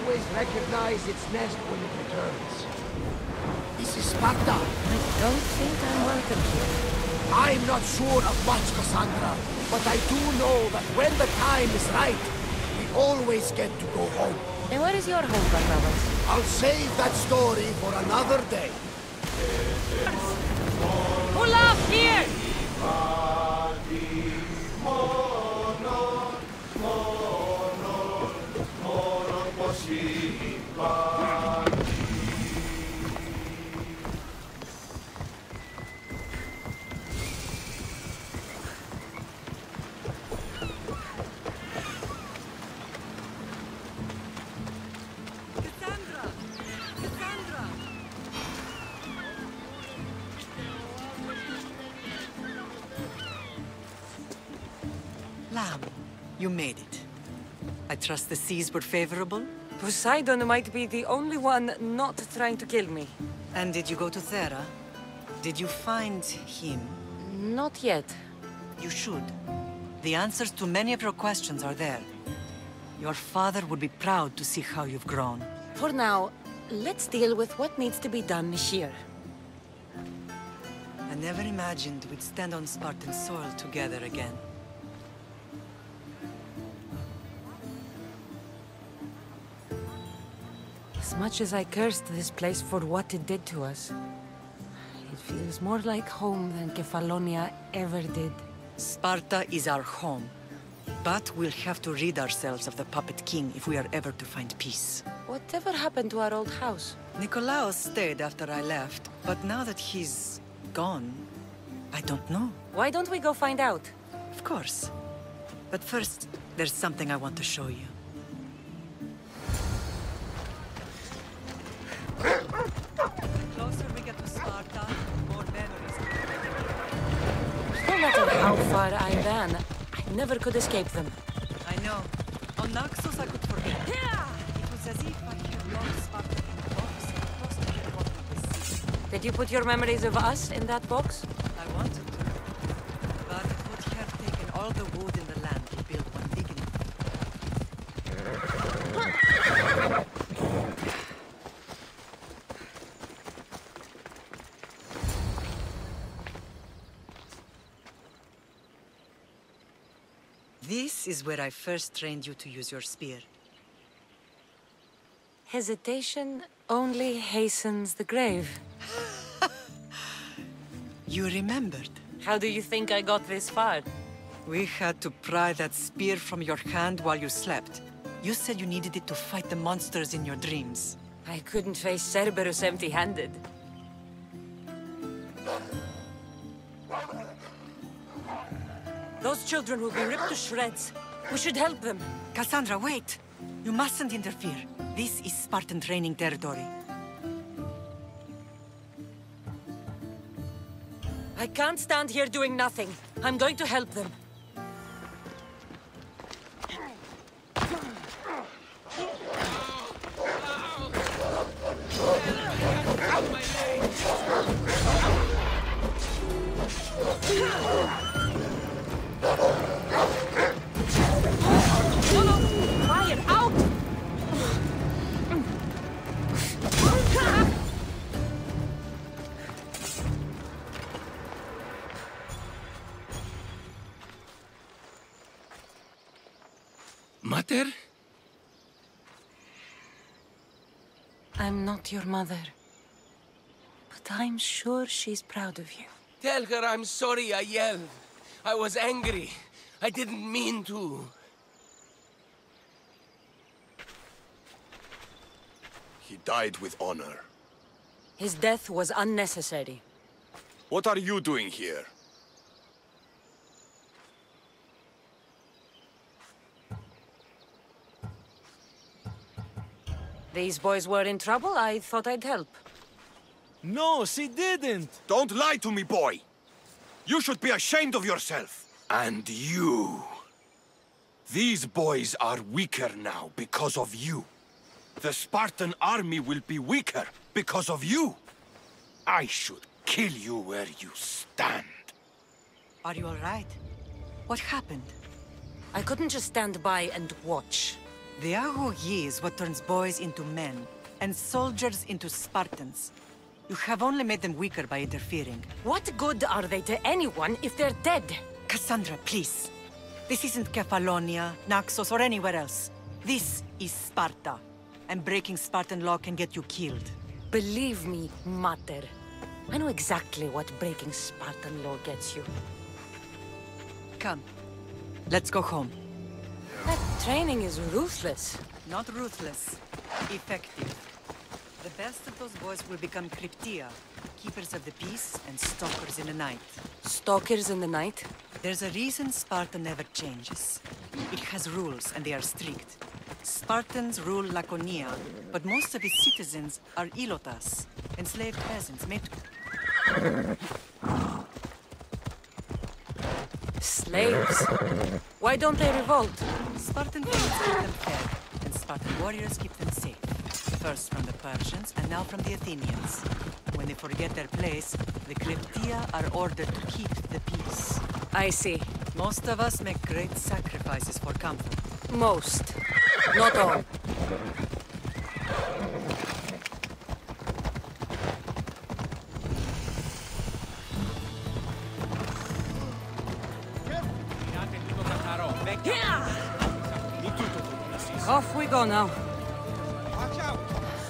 always recognize its nest when it returns. This is Sparta. I don't think I'm welcome here. I'm not sure of much, Kassandra, but I do know that when the time is right, we always get to go home. And where is your home, Barnabas? I'll save that story for another day. Pull up here! Kassandra! Lamb, you made it. I trust the seas were favorable? Poseidon might be the only one not trying to kill me. And did you go to Thera? Did you find him? Not yet. You should. The answers to many of your questions are there. Your father would be proud to see how you've grown. For now, let's deal with what needs to be done here. I never imagined we'd stand on Spartan soil together again. As much as I cursed this place for what it did to us, it feels more like home than Kefalonia ever did. Sparta is our home. But we'll have to rid ourselves of the Puppet King if we are ever to find peace. Whatever happened to our old house? Nikolaos stayed after I left, but now that he's gone, I don't know. Why don't we go find out? Of course. But first, there's something I want to show you. The closer we get to Sparta, the more memories. No matter how far I ran, I never could escape them. I know. On Naxos I could forget. It was as if I had lost Sparta in a box and tossed it at the bottom of the sea. Did you put your memories of us in that box? I wanted to, but it would have taken all the wood in the land to build one big enough. This is where I first trained you to use your spear. Hesitation only hastens the grave. You remembered. How do you think I got this far? We had to pry that spear from your hand while you slept. You said you needed it to fight the monsters in your dreams. I couldn't face Cerberus empty-handed. Those children will be ripped to shreds. We should help them. Kassandra, wait! You mustn't interfere. This is Spartan training territory. I can't stand here doing nothing. I'm going to help them. Fire out! Mater? I'm not your mother. But I'm sure she's proud of you. Tell her I'm sorry I yelled. I was angry. I didn't mean to. He died with honor. His death was unnecessary. What are you doing here? These boys were in trouble. I thought I'd help. No, she didn't! Don't lie to me, boy! You should be ashamed of yourself. And you. These boys are weaker now because of you. The Spartan army will be weaker because of you. I should kill you where you stand. Are you all right? What happened? I couldn't just stand by and watch. The Agogi is what turns boys into men, and soldiers into Spartans. You have only made them weaker by interfering. What good are they to anyone if they're dead? Kassandra, please. This isn't Kefalonia, Naxos, or anywhere else. This is Sparta, and breaking Spartan law can get you killed. Believe me, Mater. I know exactly what breaking Spartan law gets you. Come, let's go home. That training is ruthless. Not ruthless, effective. The best of those boys will become Cryptia, keepers of the peace and stalkers in the night. Stalkers in the night? There's a reason Sparta never changes. It has rules, and they are strict. Spartans rule Laconia, but most of its citizens are ilotas, enslaved peasants made to... Slaves? Why don't they revolt? Spartan kings keep them fed, and Spartan warriors keep them safe. First from the Persians, and now from the Athenians. When they forget their place, the Cryptia are ordered to keep the peace. I see. Most of us make great sacrifices for comfort. Most. Not all. Off we go now.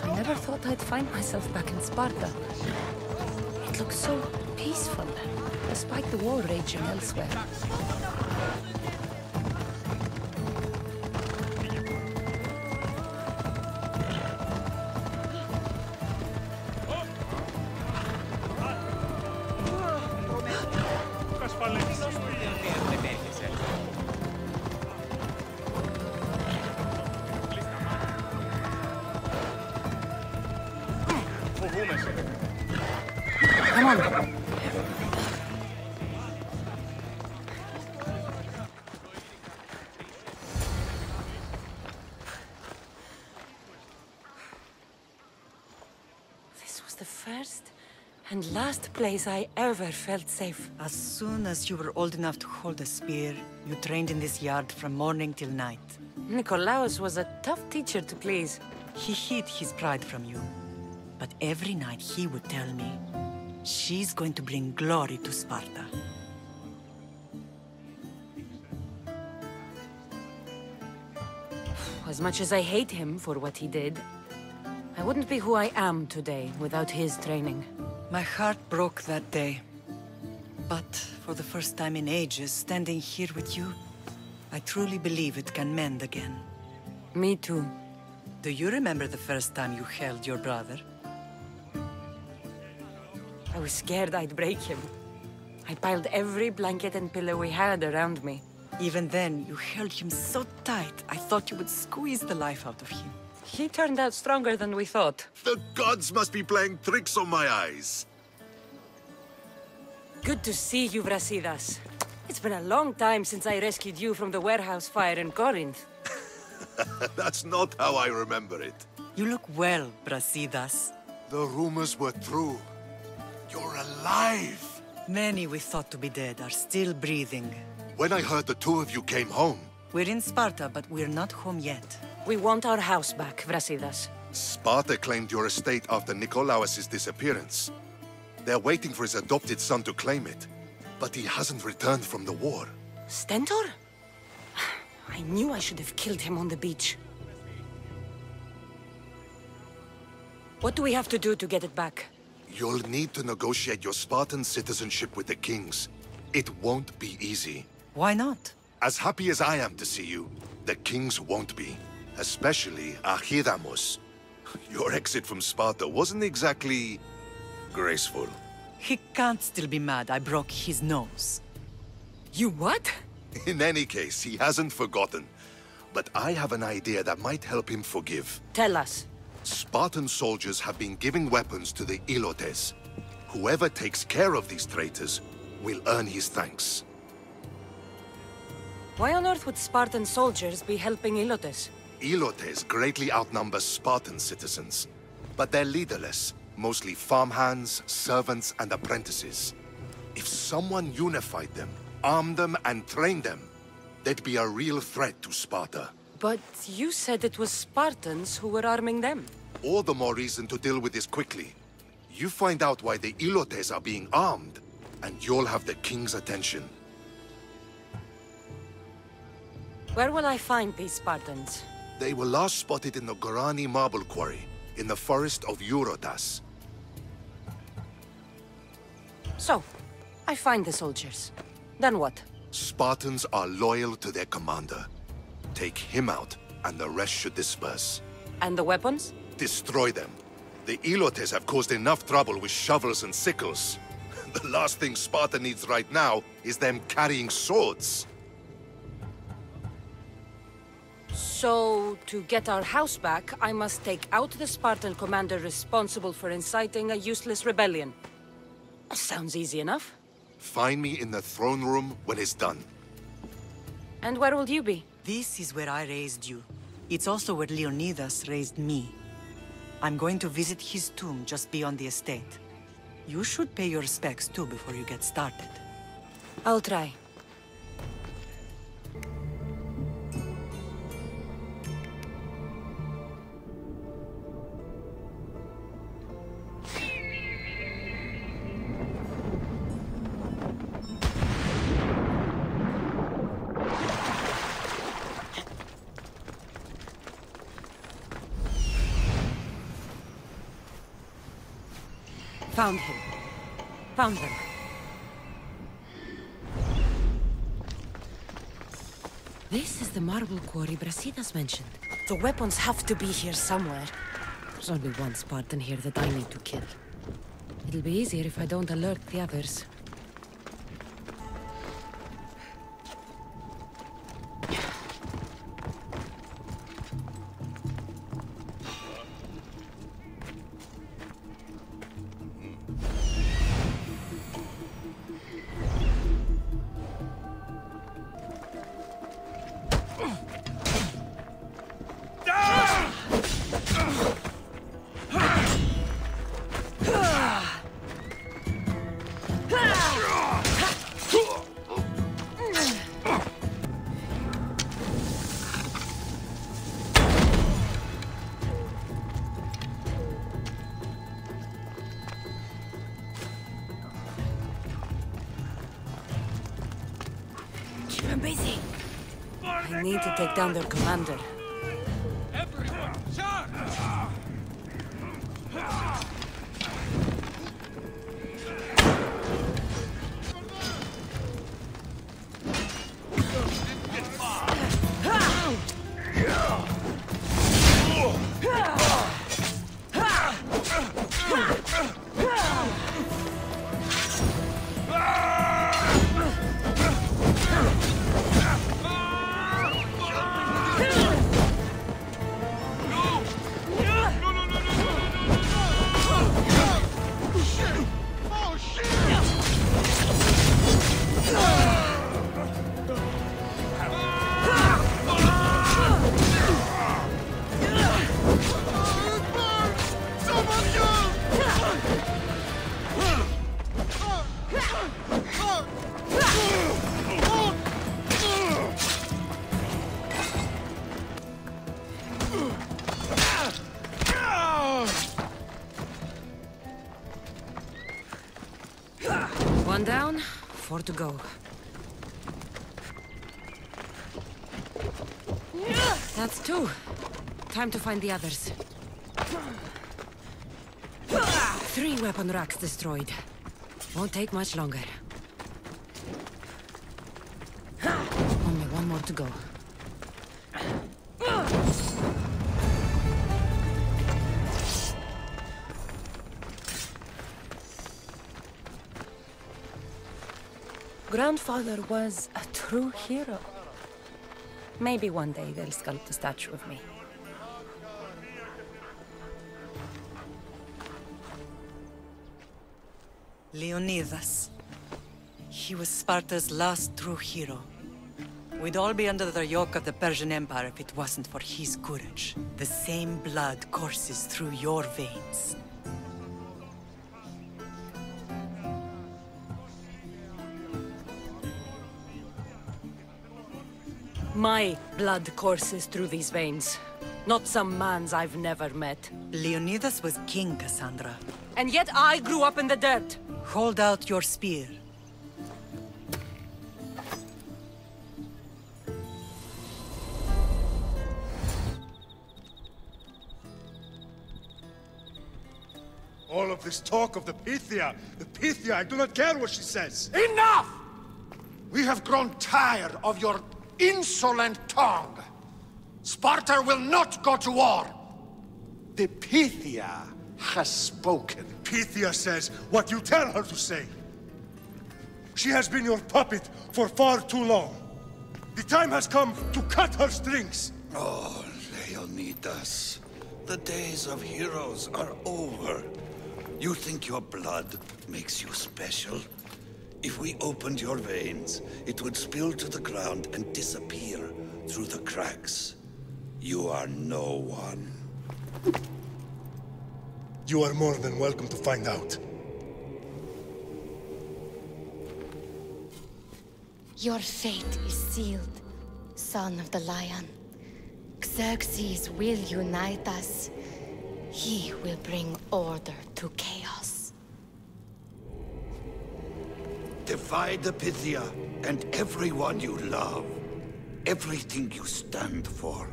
I never thought I'd find myself back in Sparta. It looks so peaceful, despite the war raging elsewhere. Come on. This was the first and last place I ever felt safe. As soon as you were old enough to hold a spear, you trained in this yard from morning till night. Nikolaos was a tough teacher to please. He hid his pride from you. But every night he would tell me, she's going to bring glory to Sparta. As much as I hate him for what he did, I wouldn't be who I am today without his training. My heart broke that day. But for the first time in ages, standing here with you, I truly believe it can mend again. Me too. Do you remember the first time you held your brother? I was scared I'd break him. I piled every blanket and pillow we had around me. Even then, you held him so tight, I thought you would squeeze the life out of him. He turned out stronger than we thought. The gods must be playing tricks on my eyes. Good to see you, Brasidas. It's been a long time since I rescued you from the warehouse fire in Corinth. That's not how I remember it. You look well, Brasidas. The rumors were true. You're alive! Many we thought to be dead are still breathing. When I heard the two of you came home... We're in Sparta, but we're not home yet. We want our house back, Brasidas. Sparta claimed your estate after Nikolaos' disappearance. They're waiting for his adopted son to claim it. But he hasn't returned from the war. Stentor? I knew I should have killed him on the beach. What do we have to do to get it back? You'll need to negotiate your Spartan citizenship with the kings. It won't be easy. Why not? As happy as I am to see you, the kings won't be. Especially Archidamos. Your exit from Sparta wasn't exactly... graceful. He can't still be mad I broke his nose. You what? In any case, he hasn't forgotten. But I have an idea that might help him forgive. Tell us. Spartan soldiers have been giving weapons to the Ilotes. Whoever takes care of these traitors will earn his thanks. Why on earth would Spartan soldiers be helping Ilotes? Ilotes greatly outnumber Spartan citizens. But they're leaderless, mostly farmhands, servants, and apprentices. If someone unified them, armed them, and trained them, they'd be a real threat to Sparta. But you said it was Spartans who were arming them. All the more reason to deal with this quickly. You find out why the Ilotes are being armed, and you'll have the king's attention. Where will I find these Spartans? They were last spotted in the Gorani marble quarry, in the forest of Eurotas. So, I find the soldiers. Then what? Spartans are loyal to their commander. Take him out, and the rest should disperse. And the weapons? Destroy them. The Ilotes have caused enough trouble with shovels and sickles. The last thing Sparta needs right now is them carrying swords. So, to get our house back, I must take out the Spartan commander responsible for inciting a useless rebellion. Sounds easy enough. Find me in the throne room when it's done. And where will you be? This is where I raised you. It's also where Leonidas raised me. I'm going to visit his tomb just beyond the estate. You should pay your respects too before you get started. I'll try. Found him. Found them. This is the marble quarry Brasidas mentioned. The weapons have to be here somewhere. There's only one Spartan here that I need to kill. It'll be easier if I don't alert the others. I'm busy. I need to take down their commander. Everyone, charge! One down, 4 to go. That's 2. Time to find the others. 3 weapon racks destroyed. Won't take much longer. Only 1 more to go. Grandfather was a true hero. Maybe one day they'll sculpt a statue of me. Leonidas. He was Sparta's last true hero. We'd all be under the yoke of the Persian Empire if it wasn't for his courage. The same blood courses through your veins. My blood courses through these veins. Not some man's I've never met. Leonidas was king, Kassandra. And yet I grew up in the dirt. Hold out your spear. All of this talk of the Pythia, I do not care what she says. Enough! We have grown tired of your insolent tongue. Sparta will not go to war. The Pythia has spoken. Pythia says what you tell her to say. She has been your puppet for far too long. The time has come to cut her strings. Oh, Leonidas, the days of heroes are over. You think your blood makes you special? If we opened your veins, it would spill to the ground and disappear through the cracks. You are no one. You are more than welcome to find out. Your fate is sealed, son of the lion. Xerxes will unite us. He will bring order to chaos. Divide the Pythia and everyone you love. Everything you stand for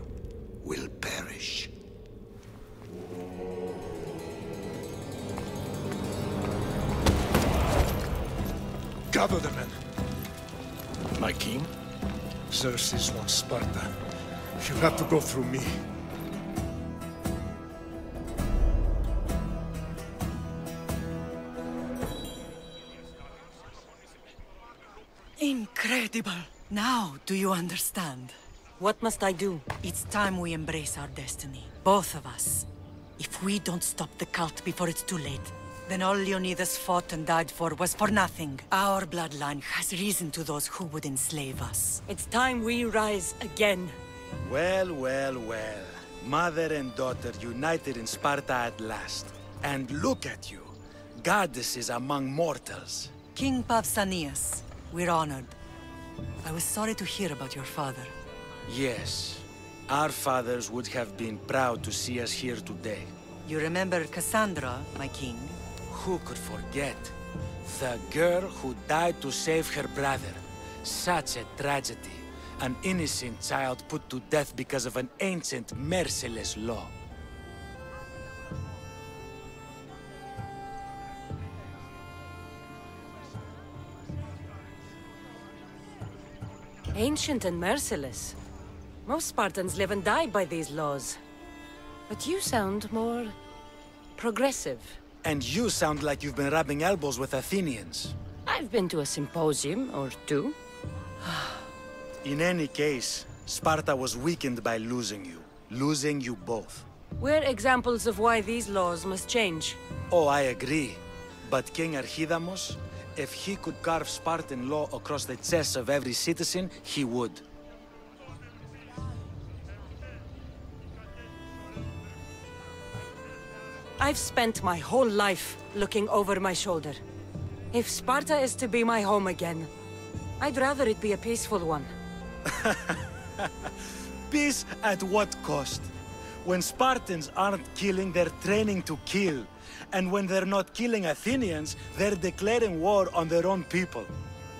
will perish. Gather the men. My king? Xerxes wants Sparta. She'll have to go through me. Incredible! Now, do you understand? What must I do? It's time we embrace our destiny. Both of us. If we don't stop the cult before it's too late, then all Leonidas fought and died for was for nothing. Our bloodline has reason to those who would enslave us. It's time we rise again. Well, well, well. Mother and daughter united in Sparta at last. And look at you. Goddesses among mortals. King Pausanias, we're honored. I was sorry to hear about your father. Yes. Our fathers would have been proud to see us here today. You remember Kassandra, my king? Who could forget? The girl who died to save her brother. Such a tragedy. An innocent child put to death because of an ancient, merciless law. Ancient and merciless. Most Spartans live and die by these laws. But you sound more progressive. And you sound like you've been rubbing elbows with Athenians. I've been to a symposium or two. In any case, Sparta was weakened by losing you. Losing you both. We're examples of why these laws must change. Oh, I agree. But King Archidamos, if he could carve Spartan law across the chests of every citizen, he would. I've spent my whole life looking over my shoulder. If Sparta is to be my home again, I'd rather it be a peaceful one. Peace at what cost? When Spartans aren't killing, they're training to kill. And when they're not killing Athenians, they're declaring war on their own people.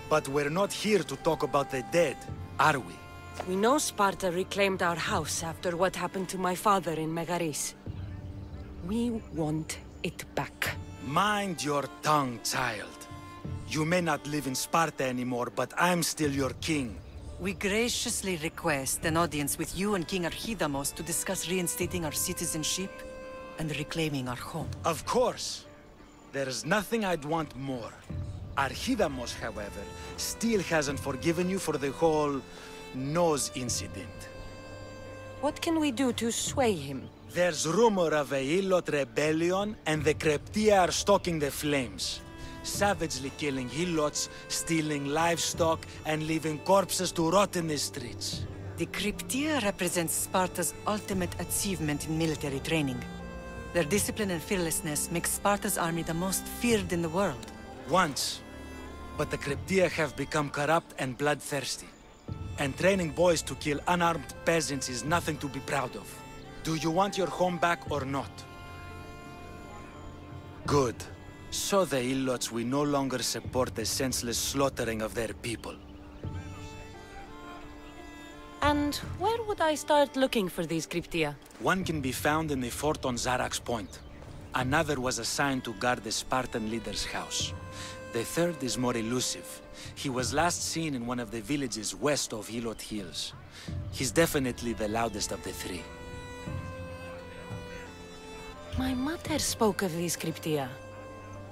But we're not here to talk about the dead, are we? We know Sparta reclaimed our house after what happened to my father in Megaris. We want it back. Mind your tongue, child. You may not live in Sparta anymore, but I'm still your king. We graciously request an audience with you and King Archidamos to discuss reinstating our citizenship and reclaiming our home. Of course. There's nothing I'd want more. Archidamos, however, still hasn't forgiven you for the whole nose incident. What can we do to sway him? There's rumor of a Helot rebellion, and the Kryptia are stalking the flames. Savagely killing Helots, stealing livestock, and leaving corpses to rot in the streets. The Kryptia represents Sparta's ultimate achievement in military training. Their discipline and fearlessness makes Sparta's army the most feared in the world. Once. But the Kryptia have become corrupt and bloodthirsty. And training boys to kill unarmed peasants is nothing to be proud of. Do you want your home back or not? Good. So the Ilots will no longer support the senseless slaughtering of their people. And where would I start looking for these cryptia? One can be found in the fort on Zarak's Point. Another was assigned to guard the Spartan leader's house. The third is more elusive. He was last seen in one of the villages west of Hilot Hills. He's definitely the loudest of the three. My mother spoke of these cryptia.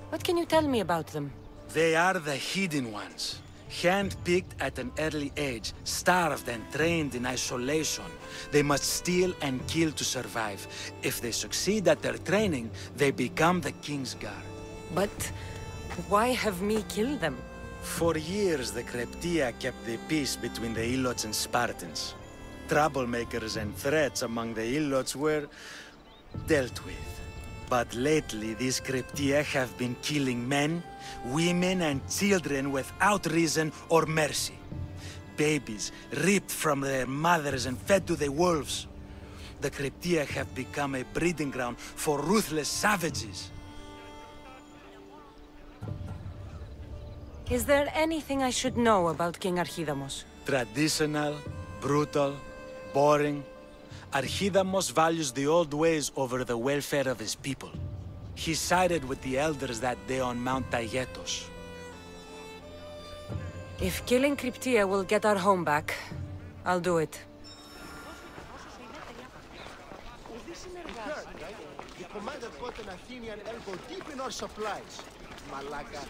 What can you tell me about them? They are the hidden ones. Hand-picked at an early age, starved and trained in isolation. They must steal and kill to survive. If they succeed at their training, they become the King's Guard. But why have me kill them? For years, the Cryptia kept the peace between the Ilots and Spartans. Troublemakers and threats among the Ilots were dealt with. But lately, these Cryptia have been killing men, women, and children without reason or mercy. Babies ripped from their mothers and fed to the wolves. The Cryptia have become a breeding ground for ruthless savages. Is there anything I should know about King Archidamos? Traditional, brutal, boring. Archidamos values the old ways over the welfare of his people. He sided with the elders that day on Mount Taygetos. If killing Cryptia will get our home back, I'll do it. The commander got an Athenian elbow deep in our supplies. Malaka.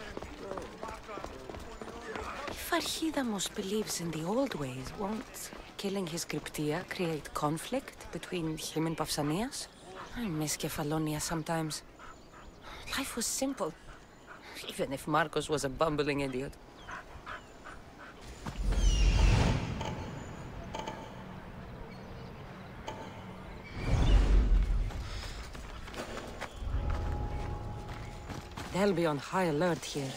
If Archidamos believes in the old ways, won't killing his Cryptia create conflict between him and Pausanias? I miss Kefalonia sometimes. Life was simple, even if Marcos was a bumbling idiot. They'll be on high alert here.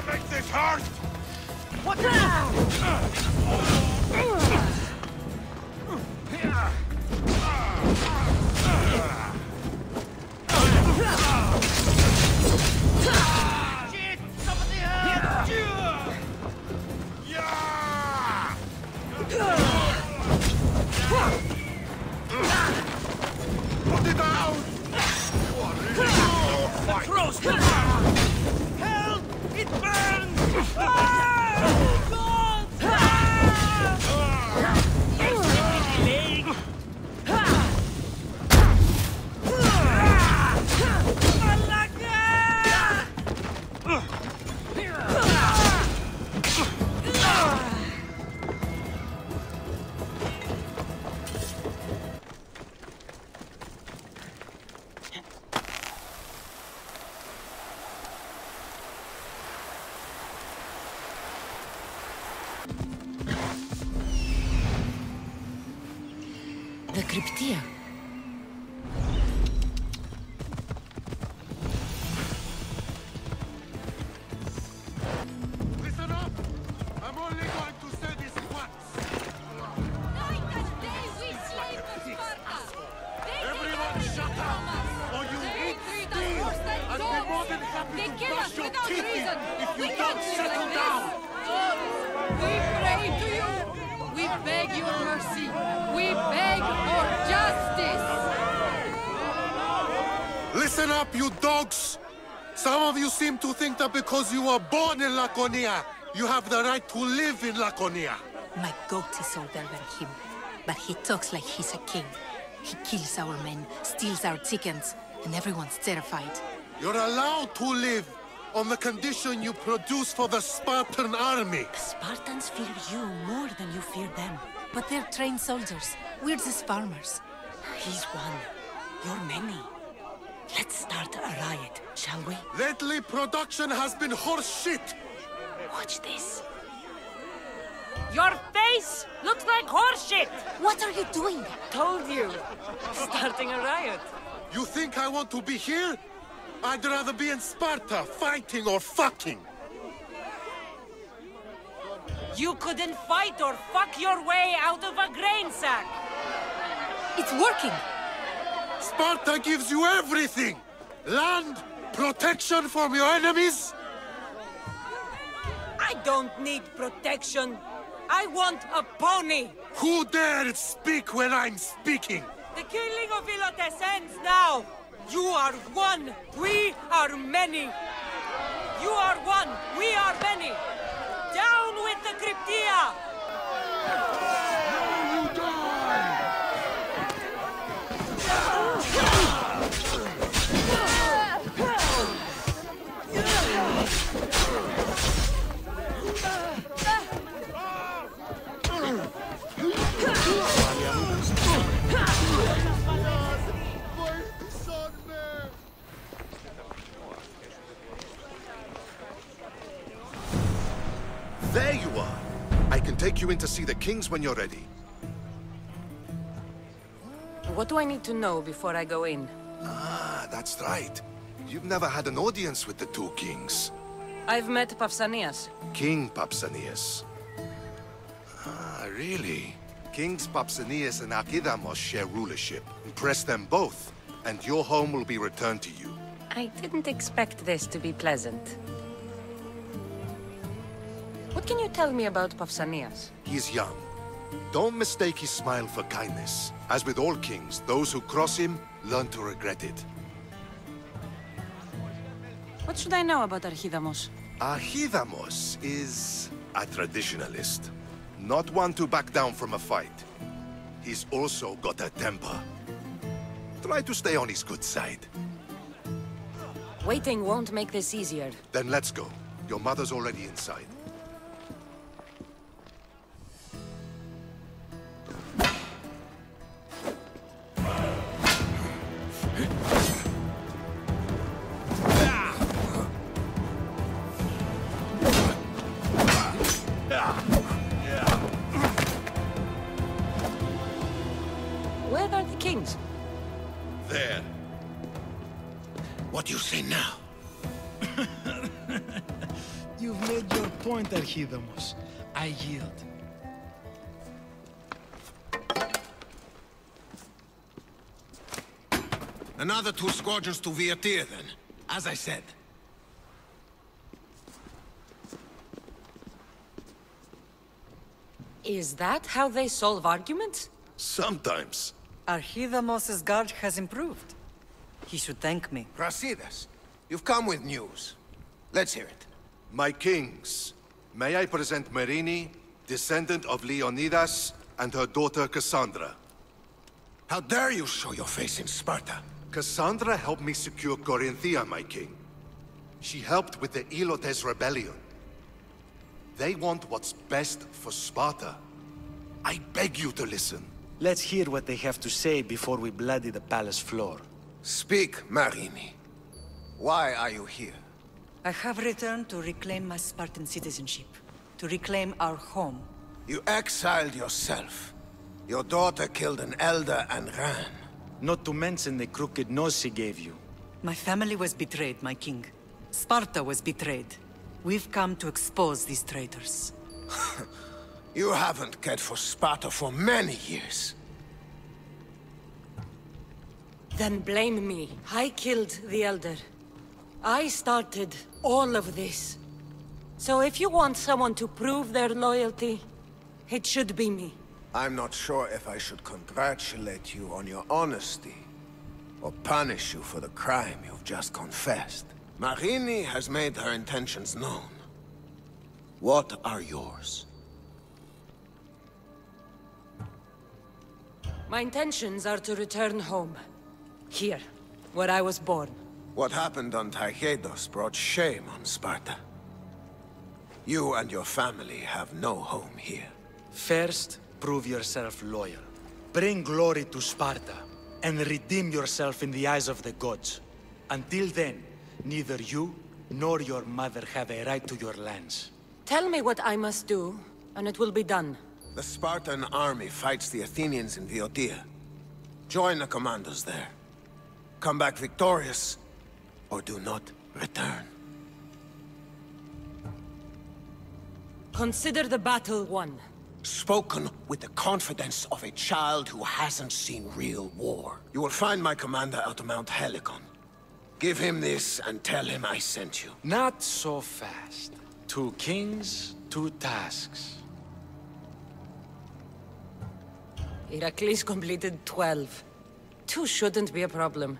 Make this hurt! What the? The Cryptia. Listen up! I'm only going to say this once. Everyone shut up! Or you eat steel! I'd be more than happy to brush your teeth in if you don't settle down! We pray to you! We beg your mercy! We beg for justice! Listen up, you dogs! Some of you seem to think that because you were born in Laconia, you have the right to live in Laconia. My goat is older than him, but he talks like he's a king. He kills our men, steals our chickens, and everyone's terrified. You're allowed to live on the condition you produce for the Spartan army. The Spartans fear you more than you fear them. But they're trained soldiers. We're just farmers. He's one. You're many. Let's start a riot, shall we? Lately, production has been horse shit. Watch this. Your face looks like horseshit! What are you doing? Told you. Starting a riot. You think I want to be here? I'd rather be in Sparta, fighting or fucking. You couldn't fight or fuck your way out of a grain sack! It's working! Sparta gives you everything! Land, protection from your enemies. I don't need protection. I want a pony! Who dared speak when I'm speaking? The killing of Ilotes ends now! You are one, we are many! You are one, we are many! Down with the Cryptia! You die! There you are! I can take you in to see the kings when you're ready. What do I need to know before I go in? Ah, that's right. You've never had an audience with the two kings. I've met Pausanias. King Pausanias. Ah, really? Kings Pausanias and Archidamos share rulership. Impress them both, and your home will be returned to you. I didn't expect this to be pleasant. What can you tell me about Pausanias? He's young. Don't mistake his smile for kindness. As with all kings, those who cross him learn to regret it. What should I know about Archidamos? Archidamos is a traditionalist. Not one to back down from a fight. He's also got a temper. Try to stay on his good side. Waiting won't make this easier. Then let's go. Your mother's already inside. Where are the kings? There. What do you say now? You've made your point, Archidamos. I yield. Another 2 squadrons to Viatir, then. As I said. Is that how they solve arguments? Sometimes. Archidamos' guard has improved. He should thank me. Brasidas, you've come with news. Let's hear it. My kings, may I present Merini, descendant of Leonidas, and her daughter Kassandra. How dare you show your face in Sparta? Kassandra helped me secure Corinthia, my king. She helped with the Ilotes rebellion. They want what's best for Sparta. I beg you to listen. Let's hear what they have to say before we bloody the palace floor. Speak, Marini. Why are you here? I have returned to reclaim my Spartan citizenship. to reclaim our home. You exiled yourself. Your daughter killed an elder and ran. Not to mention the crooked nose she gave you. My family was betrayed, my king. Sparta was betrayed. We've come to expose these traitors. You haven't cared for Sparta for many years. Then blame me. I killed the Elder. I started all of this. So if you want someone to prove their loyalty, it should be me. I'm not sure if I should congratulate you on your honesty, or punish you for the crime you've just confessed. Marini has made her intentions known. What are yours? My intentions are to return home. Here, where I was born. What happened on Taygedos brought shame on Sparta. You and your family have no home here. First, prove yourself loyal. Bring glory to Sparta, and redeem yourself in the eyes of the gods. Until then, neither you nor your mother have a right to your lands. Tell me what I must do, and it will be done. The Spartan army fights the Athenians in Boeotia. Join the commandos there. Come back victorious, or do not return. Consider the battle won. Spoken with the confidence of a child who hasn't seen real war. You will find my commander out of Mount Helicon. Give him this and tell him I sent you. Not so fast. 2 kings, 2 tasks. Heracles completed 12. 2 shouldn't be a problem.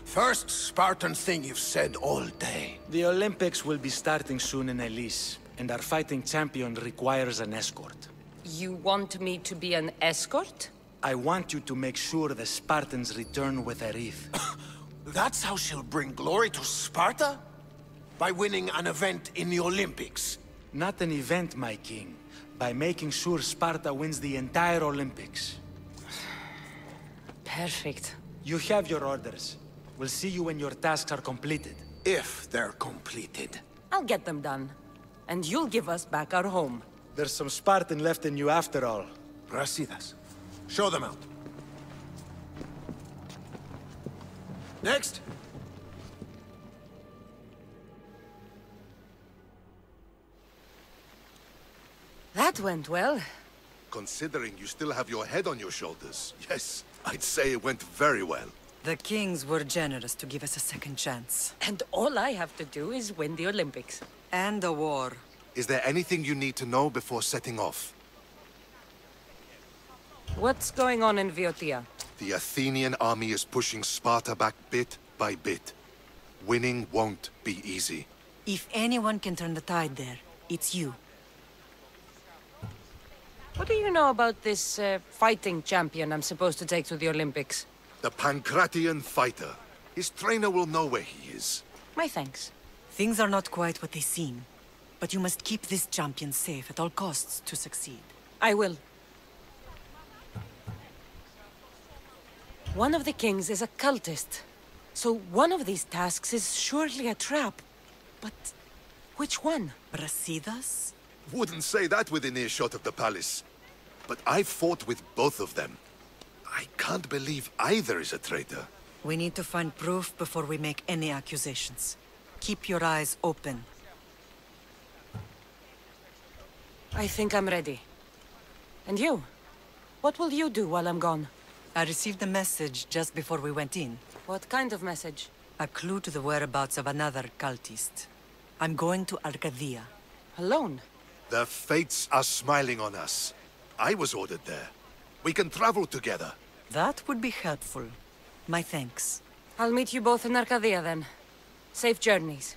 First Spartan thing you've said all day. The Olympics will be starting soon in Elise, and our fighting champion requires an escort. You want me to be an escort? I want you to make sure the Spartans return with a wreath. That's how she'll bring glory to Sparta? By winning an event in the Olympics? Not an event, my king. By making sure Sparta wins the entire Olympics. Perfect. You have your orders. We'll see you when your tasks are completed. If they're completed. I'll get them done. And you'll give us back our home. There's some Spartan left in you after all. Brasidas. Show them out. Next! That went well. Considering you still have your head on your shoulders, yes, I'd say it went very well. The kings were generous to give us a second chance. And all I have to do is win the Olympics. And a war. Is there anything you need to know before setting off? What's going on in Boeotia? The Athenian army is pushing Sparta back bit by bit. Winning won't be easy. If anyone can turn the tide there, it's you. What do you know about this fighting champion I'm supposed to take to the Olympics? The Pancratian fighter. His trainer will know where he is. My thanks. Things are not quite what they seem. But you must keep this champion safe at all costs to succeed. I will. One of the kings is a cultist. So one of these tasks is surely a trap. But which one? Brasidas? Wouldn't say that within earshot of the palace. But I've fought with both of them. I can't believe either is a traitor. We need to find proof before we make any accusations. Keep your eyes open. I think I'm ready. And you? What will you do while I'm gone? I received a message just before we went in. What kind of message? A clue to the whereabouts of another cultist. I'm going to Arcadia. Alone? The fates are smiling on us. I was ordered there. We can travel together. That would be helpful. My thanks. I'll meet you both in Arcadia then. Safe journeys.